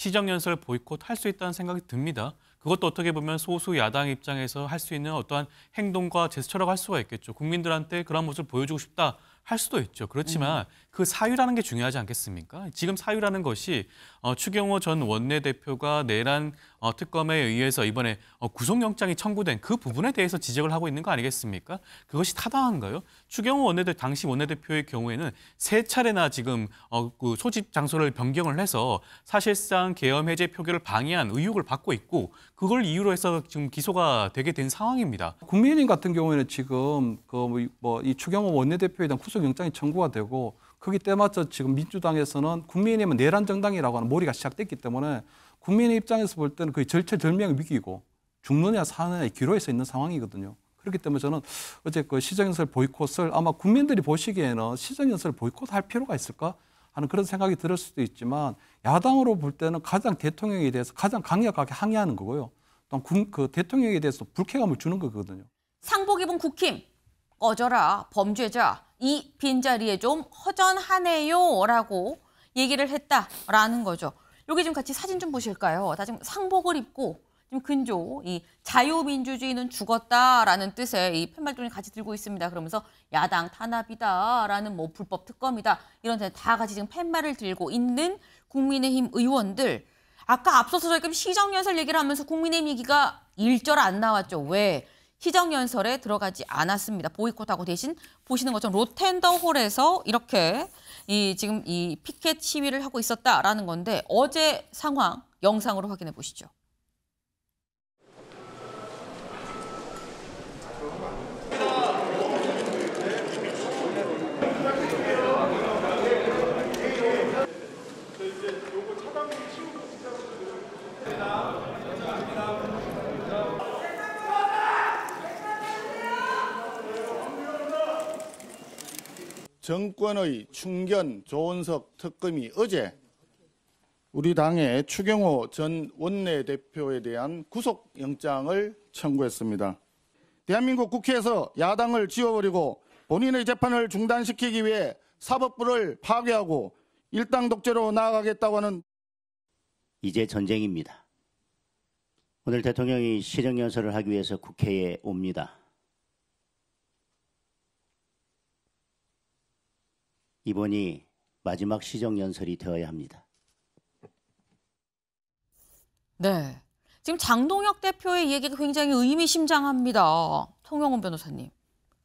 시정연설 보이콧 할 수 있다는 생각이 듭니다. 그것도 어떻게 보면 소수 야당 입장에서 할 수 있는 어떠한 행동과 제스처라고 할 수가 있겠죠. 국민들한테 그런 모습을 보여주고 싶다 할 수도 있죠. 그렇지만 그 사유라는 게 중요하지 않겠습니까? 지금 사유라는 것이 추경호 전 원내대표가 내란 특검에 의해서 이번에 구속영장이 청구된 그 부분에 대해서 지적을 하고 있는 거 아니겠습니까? 그것이 타당한가요? 추경호 당시 원내대표의 경우에는 세 차례나 지금 그 소집 장소를 변경을 해서 사실상 계엄 해제 표결을 방해한 의혹을 받고 있고 그걸 이유로 해서 지금 기소가 되게 된 상황입니다. 국민의힘 같은 경우에는 지금 이 추경호 원내대표에 대한 구속영장이 청구가 되고 거기 때맞춰 지금 민주당에서는 국민의힘은 내란 정당이라고 하는 몰이가 시작됐기 때문에 국민의 입장에서 볼 때는 거의 절체절명의 위기이고 죽느냐 사느냐의 기로에 서 있는 상황이거든요. 그렇기 때문에 저는 어제 그 시정연설 보이콧을 아마 국민들이 보시기에는 시정연설 보이콧할 필요가 있을까 하는 그런 생각이 들을 수도 있지만 야당으로 볼 때는 가장 대통령에 대해서 가장 강력하게 항의하는 거고요. 또 그 대통령에 대해서 불쾌감을 주는 거거든요. 상복 입은 국힘 꺼져라 범죄자 이 빈자리에 좀 허전하네요 라고 얘기를 했다라는 거죠. 여기 좀 같이 사진 좀 보실까요? 다 지금 상복을 입고 지금 근조 이 자유민주주의는 죽었다라는 뜻의 이 팻말들을 같이 들고 있습니다. 그러면서 야당 탄압이다라는 뭐 불법 특검이다 이런 데 다 같이 지금 팻말을 들고 있는 국민의힘 의원들. 아까 앞서서 저희가 시정연설 얘기를 하면서 국민의힘 얘기가 일절 안 나왔죠. 왜? 시정연설에 들어가지 않았습니다. 보이콧하고 대신 보시는 것처럼 로텐더홀에서 이렇게 지금 이 피켓 시위를 하고 있었다라는 건데 어제 상황 영상으로 확인해 보시죠. 정권의 충견 조은석 특검이 어제 우리 당의 추경호 전 원내대표에 대한 구속영장을 청구했습니다. 대한민국 국회에서 야당을 지워버리고 본인의 재판을 중단시키기 위해 사법부를 파괴하고 일당 독재로 나아가겠다고 하는 이제 전쟁입니다. 오늘 대통령이 시정연설을 하기 위해서 국회에 옵니다. 이번이 마지막 시정연설이 되어야 합니다. 네, 지금 장동혁 대표의 얘기가 굉장히 의미심장합니다. 통영훈 변호사님.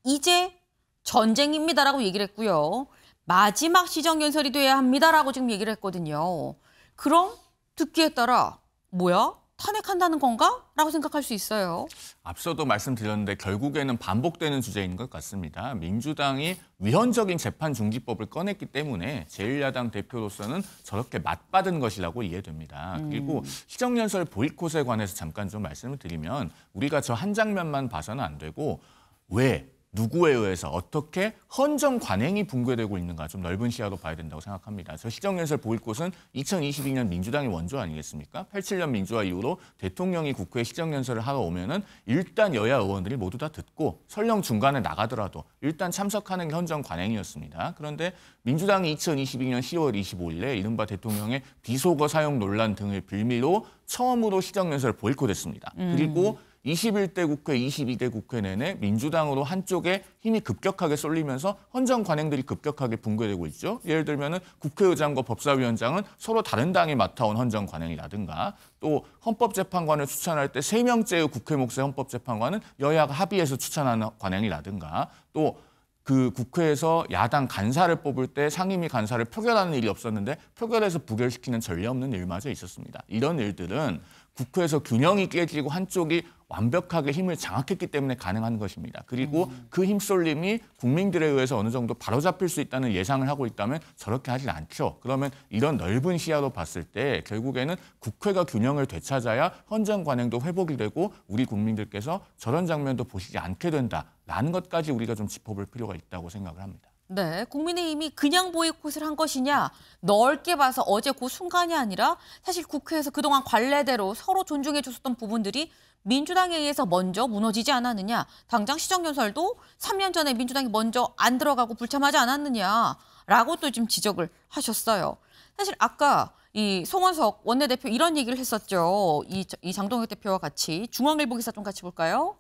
이제 전쟁입니다라고 얘기를 했고요. 마지막 시정연설이 돼야 합니다라고 지금 얘기를 했거든요. 그럼 듣기에 따라 뭐야? 탄핵한다는 건가? 라고 생각할 수 있어요. 앞서도 말씀드렸는데 결국에는 반복되는 주제인 것 같습니다. 민주당이 위헌적인 재판중지법을 꺼냈기 때문에 제1야당 대표로서는 저렇게 맞받은 것이라고 이해됩니다. 그리고 시정연설 보이콧에 관해서 잠깐 좀 말씀을 드리면 우리가 저 한 장면만 봐서는 안 되고 왜? 누구에 의해서 어떻게 헌정 관행이 붕괴되고 있는가 좀 넓은 시야로 봐야 된다고 생각합니다. 저 시정연설 보이콧은 2022년 민주당의 원조 아니겠습니까? 87년 민주화 이후로 대통령이 국회에 시정연설을 하러 오면은 일단 여야 의원들이 모두 다 듣고 설령 중간에 나가더라도 일단 참석하는 게 헌정 관행이었습니다. 그런데 민주당이 2022년 10월 25일에 이른바 대통령의 비속어 사용 논란 등을 빌미로 처음으로 시정연설을 보이콧했습니다. 그리고 21대 국회, 22대 국회 내내 민주당으로 한쪽에 힘이 급격하게 쏠리면서 헌정 관행들이 급격하게 붕괴되고 있죠. 예를 들면 국회의장과 법사위원장은 서로 다른 당이 맡아온 헌정 관행이라든가 또 헌법재판관을 추천할 때 3명째의 국회 몫의 헌법재판관은 여야가 합의해서 추천하는 관행이라든가 또 그 국회에서 야당 간사를 뽑을 때 상임위 간사를 표결하는 일이 없었는데 표결해서 부결시키는 전례 없는 일마저 있었습니다. 이런 일들은 국회에서 균형이 깨지고 한쪽이 완벽하게 힘을 장악했기 때문에 가능한 것입니다. 그리고 그 힘쏠림이 국민들에 의해서 어느 정도 바로잡힐 수 있다는 예상을 하고 있다면 저렇게 하진 않죠. 그러면 이런 넓은 시야로 봤을 때 결국에는 국회가 균형을 되찾아야 헌정 관행도 회복이 되고 우리 국민들께서 저런 장면도 보시지 않게 된다라는 것까지 우리가 좀 짚어볼 필요가 있다고 생각을 합니다. 네, 국민의힘이 그냥 보이콧을 한 것이냐 넓게 봐서 어제 그 순간이 아니라 사실 국회에서 그동안 관례대로 서로 존중해 줬었던 부분들이 민주당에 의해서 먼저 무너지지 않았느냐. 당장 시정연설도 3년 전에 민주당이 먼저 안 들어가고 불참하지 않았느냐라고 또 지금 지적을 하셨어요. 사실 아까 이 송원석 원내대표 이런 얘기를 했었죠. 이 장동혁 대표와 같이 중앙일보 기사 좀 같이 볼까요?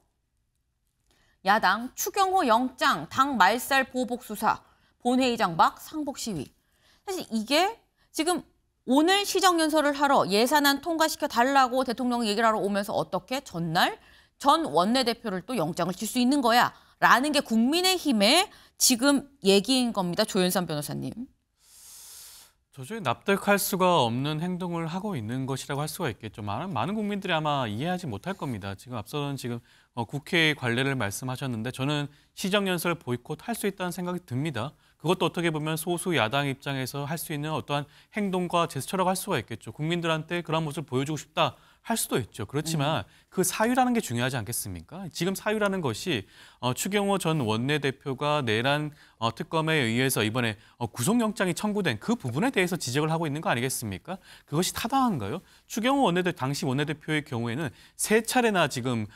야당 추경호 영장 당 말살 보복 수사 본회의장 막 상복 시위. 사실 이게 지금 오늘 시정연설을 하러 예산안 통과시켜 달라고 대통령이 얘기를 하러 오면서 어떻게 전날 전 원내대표를 또 영장을 칠 수 있는 거야 라는 게 국민의힘의 지금 얘기인 겁니다. 조윤선 변호사님. 도저히 납득할 수가 없는 행동을 하고 있는 것이라고 할 수가 있겠죠. 많은 국민들이 아마 이해하지 못할 겁니다. 지금 앞서는 국회 관례를 말씀하셨는데 저는 시정연설 보이콧 할 수 있다는 생각이 듭니다. 그것도 어떻게 보면 소수 야당 입장에서 할 수 있는 어떠한 행동과 제스처라고 할 수가 있겠죠. 국민들한테 그런 모습을 보여주고 싶다 할 수도 있죠. 그렇지만 그 사유라는 게 중요하지 않겠습니까? 지금 사유라는 것이 추경호 전 원내대표가 내란 특검에 의해서 이번에 구속영장이 청구된 그 부분에 대해서 지적을 하고 있는 거 아니겠습니까? 그것이 타당한가요? 추경호 당시 원내대표의 경우에는 세 차례나 지금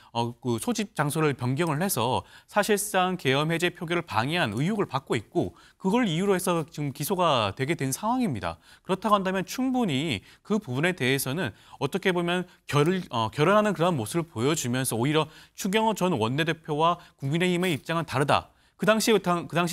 그 소집 장소를 변경을 해서 사실상 계엄 해제 표결을 방해한 의혹을 받고 있고 그걸 이유로 해서 지금 기소가 되게 된 상황입니다. 그렇다고 한다면 충분히 그 부분에 대해서는 어떻게 보면 결연하는 그런 모습을 보여주면서 오히려 추경호 전 원내대표와 국민의힘의 입장은 다르다. 그 당시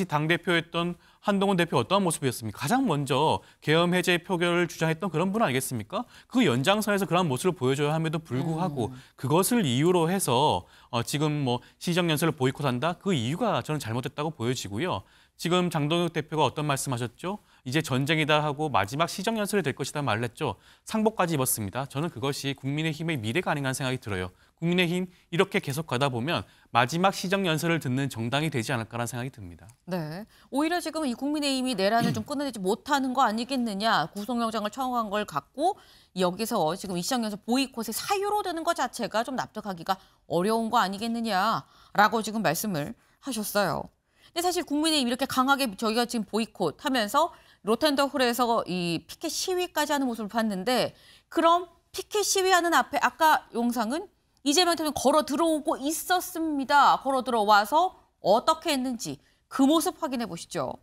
당대표였던 한동훈 대표 어떠한 모습이었습니까? 가장 먼저 계엄 해제 표결을 주장했던 그런 분 아니겠습니까? 그 연장선에서 그런 모습을 보여줘야 함에도 불구하고 그것을 이유로 해서 지금 시정연설을 보이콧한다? 그 이유가 저는 잘못됐다고 보여지고요. 지금 장동혁 대표가 어떤 말씀하셨죠? 이제 전쟁이다 하고 마지막 시정연설이 될 것이다 말을 했죠. 상복까지 입었습니다. 저는 그것이 국민의힘의 미래가 아닌가 생각이 들어요. 국민의힘 이렇게 계속 가다 보면 마지막 시정연설을 듣는 정당이 되지 않을까라는 생각이 듭니다. 네, 오히려 지금 이 국민의힘이 내란을 좀 끊어내지 못하는 거 아니겠느냐. 구속영장을 청구한 걸 갖고 여기서 지금 이 시정연설 보이콧의 사유로 되는 것 자체가 좀 납득하기가 어려운 거 아니겠느냐라고 지금 말씀을 하셨어요. 근데 사실 국민의힘 이렇게 강하게 저희가 지금 보이콧하면서 로텐더홀에서 이 피켓 시위까지 하는 모습을 봤는데 그럼 피켓 시위하는 앞에 아까 영상은 이재명 대통령이 걸어 들어오고 있었습니다. 걸어 들어와서 어떻게 했는지 그 모습 확인해 보시죠.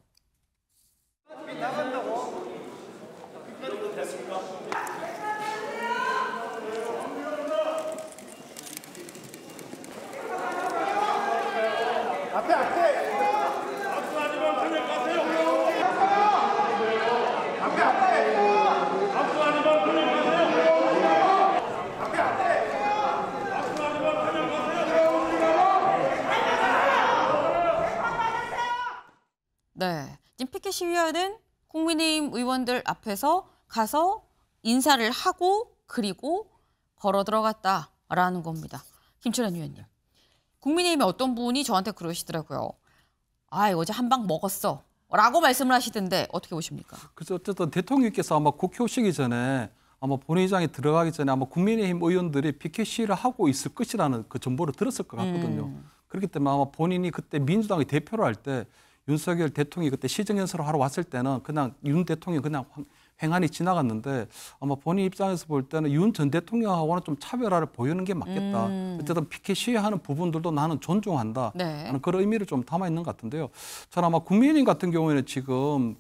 네, 지금 피켓 시위하는 국민의힘 의원들 앞에서 가서 인사를 하고 그리고 걸어 들어갔다라는 겁니다. 김철현 의원님, 국민의힘의 어떤 분이 저한테 그러시더라고요. 아, 어제 한 방 먹었어 라고 말씀을 하시던데 어떻게 보십니까? 그래서 어쨌든 대통령께서 아마 국회 오시기 전에 아마 본회의장에 들어가기 전에 아마 국민의힘 의원들이 피켓 시위를 하고 있을 것이라는 그 정보를 들었을 것 같거든요. 그렇기 때문에 아마 본인이 그때 민주당의 대표를 할 때 윤석열 대통령이 그때 시정연설을 하러 왔을 때는 그냥 윤 대통령이 그냥 횡하니 지나갔는데 아마 본인 입장에서 볼 때는 윤 전 대통령하고는 좀 차별화를 보이는 게 맞겠다. 어쨌든 피켓 시위하는 부분들도 나는 존중한다. 네. 하는 그런 의미를 좀 담아 있는 것 같은데요. 저는 아마 국민의힘 같은 경우에는 지금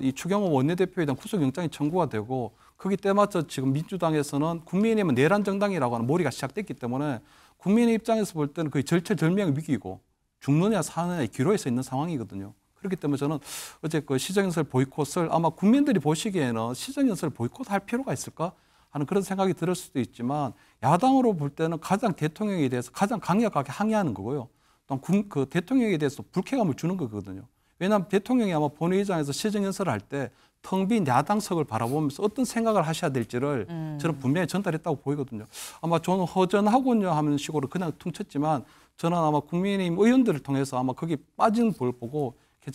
이 추경호 원내대표에 대한 구속영장이 청구가 되고 거기 때맞춰 지금 민주당에서는 국민의힘은 내란 정당이라고 하는 몰이가 시작됐기 때문에 국민의 입장에서 볼 때는 거의 절체절명의 위기이고 죽느냐 사느냐의 기로에 서 있는 상황이거든요. 그렇기 때문에 저는 어제 그 시정연설 보이콧을 아마 국민들이 보시기에는 시정연설 보이콧할 필요가 있을까 하는 그런 생각이 들을 수도 있지만 야당으로 볼 때는 가장 대통령에 대해서 가장 강력하게 항의하는 거고요. 또 그 대통령에 대해서 불쾌감을 주는 거거든요. 왜냐하면 대통령이 아마 본회의장에서 시정연설을 할 때 텅 빈 야당석을 바라보면서 어떤 생각을 하셔야 될지를 저는 분명히 전달했다고 보이거든요. 아마 저는 허전하군요 하는 식으로 그냥 퉁쳤지만 저는 아마 국민의힘 의원들을 통해서 아마 거기 빠진 걸 보고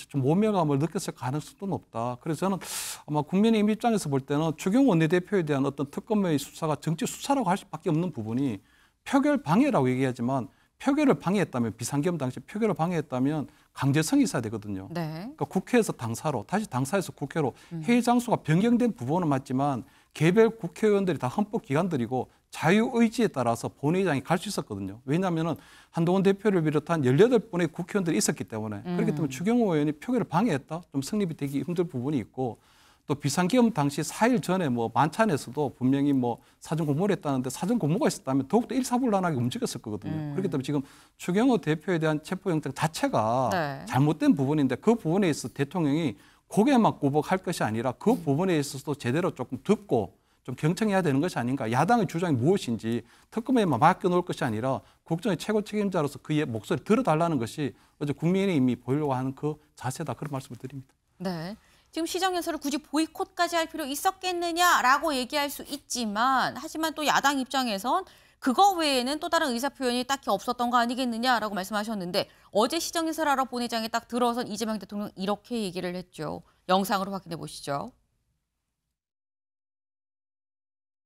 좀 모멸감을 느꼈을 가능성도 높다. 그래서 저는 아마 국민의힘 입장에서 볼 때는 추경호 원내대표에 대한 어떤 특검의 수사가 정치 수사라고 할 수밖에 없는 부분이 표결 방해라고 얘기하지만 표결을 방해했다면 비상계엄 당시 표결을 방해했다면 강제성이 있어야 되거든요. 네. 그러니까 국회에서 당사로 다시 당사에서 국회로 회의 장소가 변경된 부분은 맞지만 개별 국회의원들이 다 헌법기관들이고 자유의지에 따라서 본회의장에 갈 수 있었거든요. 왜냐하면 한동훈 대표를 비롯한 18분의 국회의원들이 있었기 때문에 그렇기 때문에 추경호 의원이 표결을 방해했다. 좀 성립이 되기 힘들 부분이 있고 또 비상계엄 당시 4일 전에 뭐 만찬에서도 분명히 뭐 사전 공모를 했다는데 사전 공모가 있었다면 더욱더 일사불란하게 움직였을 거거든요. 그렇기 때문에 지금 추경호 대표에 대한 체포영장 자체가 네. 잘못된 부분인데 그 부분에 있어서 대통령이 고개만 굽어갈 것이 아니라 그 부분에 있어서도 제대로 조금 듣고 좀 경청해야 되는 것이 아닌가. 야당의 주장이 무엇인지 특검에만 맡겨놓을 것이 아니라 국정의 최고 책임자로서 그의 목소리 들어달라는 것이 어제 국민의힘이 보이려고 하는 그 자세다. 그런 말씀을 드립니다. 네. 지금 시정연설을 굳이 보이콧까지 할 필요 있었겠느냐라고 얘기할 수 있지만 하지만 또 야당 입장에선 그거 외에는 또 다른 의사표현이 딱히 없었던 거 아니겠느냐라고 말씀하셨는데 어제 시정연설하러 본회의장에 딱 들어선 이재명 대통령 이렇게 얘기를 했죠. 영상으로 확인해 보시죠.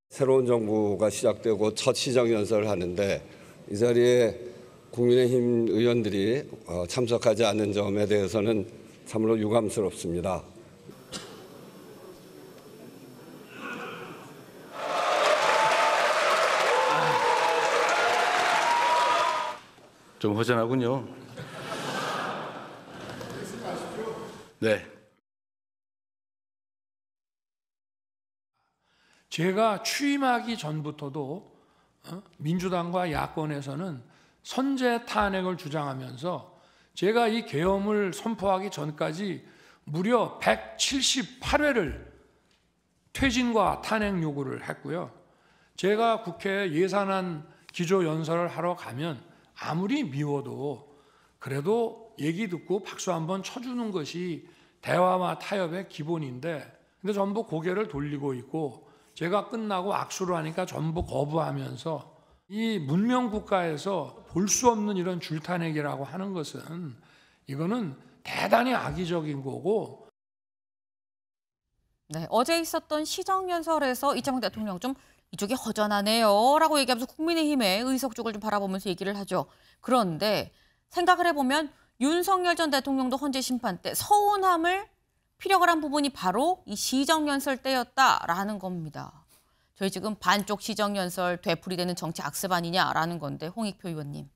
새로운 정부가 시작되고 첫 시정연설을 하는데 이 자리에 국민의힘 의원들이 참석하지 않는 점에 대해서는 참으로 유감스럽습니다. 좀 허전하군요. 네. 제가 취임하기 전부터도 민주당과 야권에서는 선제 탄핵을 주장하면서 제가 이 계엄을 선포하기 전까지 무려 178회를 퇴진과 탄핵 요구를 했고요. 제가 국회 예산안 기조연설을 하러 가면 아무리 미워도 그래도 얘기 듣고 박수 한번 쳐주는 것이 대화와 타협의 기본인데 근데 전부 고개를 돌리고 있고 제가 끝나고 악수를 하니까 전부 거부하면서 이 문명 국가에서 볼 수 없는 이런 줄탄핵이라고 하는 것은 이거는 대단히 악의적인 거고. 네, 어제 있었던 시정연설에서 이재명 대통령 좀 이쪽이 허전하네요 라고 얘기하면서 국민의힘의 의석 쪽을 좀 바라보면서 얘기를 하죠. 그런데 생각을 해보면 윤석열 전 대통령도 헌재 심판 때 서운함을 피력을 한 부분이 바로 이 시정연설 때였다라는 겁니다. 저희 지금 반쪽 시정연설 되풀이되는 정치 악습 아니냐라는 건데 홍익표 의원님.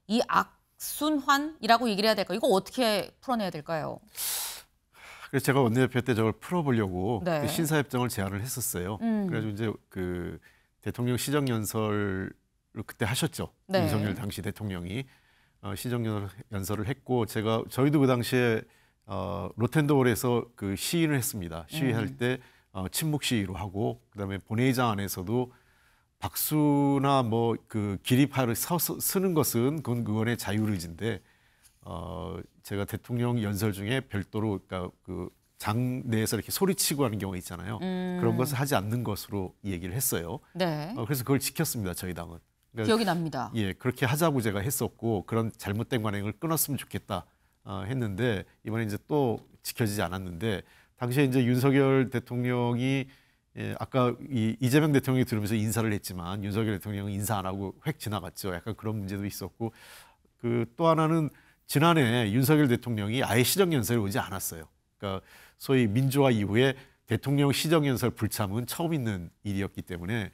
이 악순환이라고 얘기를 해야 될까요? 이거 어떻게 풀어내야 될까요? 그래서 제가 원내대표 때 저걸 풀어보려고 네. 신사협정을 제안을 했었어요. 그래가지고 이제 그 대통령 시정연설을 그때 하셨죠. 네. 윤석열 당시 대통령이 시정연설을 했고 저희도 그 당시에 로텐더홀에서 그 시위를 했습니다. 시위할 때 침묵 시위로 하고 그다음에 본회의장 안에서도 박수나 뭐 그 기립하를 쓰는 것은 그건 의원의 자유의지인데 제가 대통령 연설 중에 별도로 그러니까 그 장 내에서 이렇게 소리치고 하는 경우가 있잖아요. 그런 것을 하지 않는 것으로 얘기를 했어요. 네. 그래서 그걸 지켰습니다. 저희 당은. 그러니까, 기억이 납니다. 예, 그렇게 하자고 제가 했었고 그런 잘못된 관행을 끊었으면 좋겠다 했는데 이번에 이제 또 지켜지지 않았는데 당시에 이제 윤석열 대통령이 아까 이재명 대통령이 들으면서 인사를 했지만 윤석열 대통령은 인사 안 하고 획 지나갔죠. 약간 그런 문제도 있었고 그 또 하나는 지난해 윤석열 대통령이 아예 시정연설에 오지 않았어요. 그러니까 소위 민주화 이후에 대통령 시정연설 불참은 처음 있는 일이었기 때문에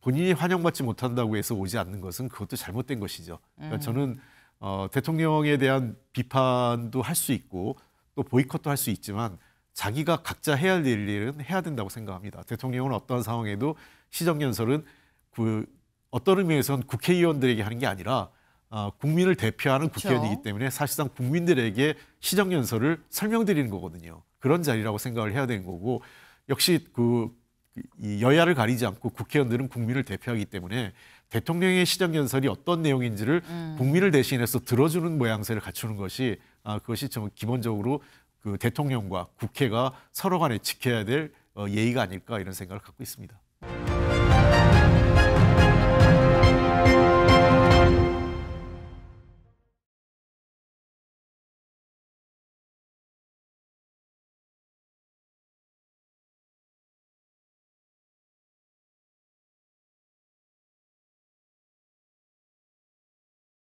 본인이 환영받지 못한다고 해서 오지 않는 것은 그것도 잘못된 것이죠. 그러니까 저는 대통령에 대한 비판도 할 수 있고 또 보이콧도 할 수 있지만 자기가 각자 해야 할 일은 해야 된다고 생각합니다. 대통령은 어떠한 상황에도 시정연설은 어떤 의미에서는 국회의원들에게 하는 게 아니라 국민을 대표하는 국회의원이기 때문에 사실상 국민들에게 시정연설을 설명드리는 거거든요. 그런 자리라고 생각을 해야 되는 거고 역시 이 여야를 가리지 않고 국회의원들은 국민을 대표하기 때문에 대통령의 시정연설이 어떤 내용인지를 국민을 대신해서 들어주는 모양새를 갖추는 것이 그것이 좀 기본적으로 그 대통령과 국회가 서로 간에 지켜야 될 예의가 아닐까 이런 생각을 갖고 있습니다.